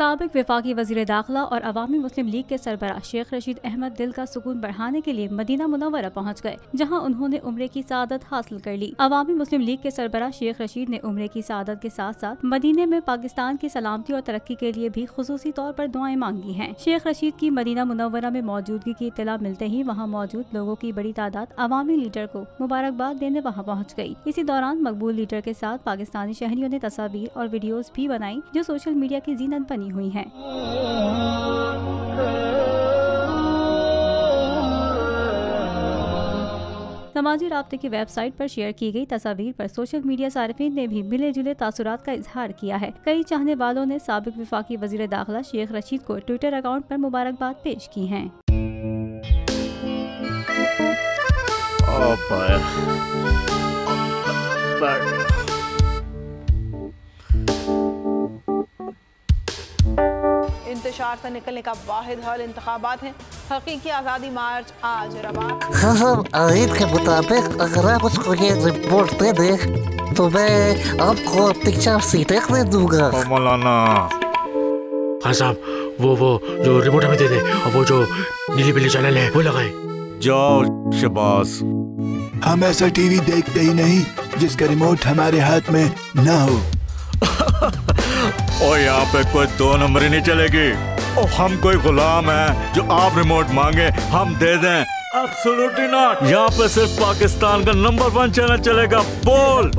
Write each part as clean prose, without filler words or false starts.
साबिक वफाकी वज़ीर दाखिला और अवामी मुस्लिम लीग के सरबराह शेख रशीद अहमद दिल का सुकून बढ़ाने के लिए मदीना मुनव्वरा पहुँच गए, जहाँ उन्होंने उम्रे की सादत हासिल कर ली। अवामी मुस्लिम लीग के सरबराह शेख रशीद ने उम्रे की सादत के साथ साथ मदीने में पाकिस्तान की सलामती और तरक्की के लिए भी खुसूसी तौर पर दुआएं मांगी हैं। शेख रशीद की मदीना मुनव्वरा में मौजूदगी की इत्तला मिलते ही वहाँ मौजूद लोगों की बड़ी तादाद अवामी लीडर को मुबारकबाद देने वहाँ पहुँच गयी। इसी दौरान मकबूल लीडर के साथ पाकिस्तानी शहरियों ने तस्वीर और वीडियोस भी बनाई जो सोशल मीडिया की जीनत बनी हुई है। समाजी राब्ते की वेबसाइट पर शेयर की गई तस्वीर पर सोशल मीडिया सारिफीन ने भी मिले जुले तासुरात का इजहार किया है। कई चाहने वालों ने साबिक वफाकी वज़ीर दाखिला शेख रशीद को ट्विटर अकाउंट पर मुबारकबाद पेश की है। इंतशार से निकलने का वाहिद हल इंतखाबात है। हकीकी आज़ादी मार्च आज रवा। हाँ, आयत के मुताबिक अगर आप उसको ये रिपोर्ट दे दें तो मैं आपको अपनी 4 सीटें दे दूंगा। मौलाना हाँ साहब, वो जो रिपोर्ट हमें दे दे और वो जो नीली पीली चैनल है वो लगाए। जाओ शबास। हम ऐसा टीवी देखते ही नहीं जिसका रिमोट हमारे हाथ में ना हो। और यहाँ पे कोई 2 नंबर ही नहीं चलेगी। और हम कोई गुलाम है जो आप रिमोट मांगे हम दे दें? Absolutely not. यहाँ पे सिर्फ पाकिस्तान का नंबर 1 चैनल चलेगा, बोल,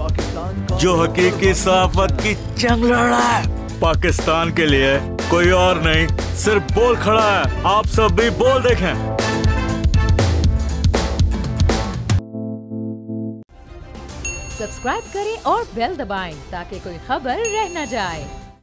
जो हकीकी सहाफत की जंग लड़ रहा है। पाकिस्तान के लिए कोई और नहीं, सिर्फ बोल खड़ा है। आप सब भी बोल देखें। सब्सक्राइब करें और बेल दबाएं ताकि कोई खबर रह न जाए।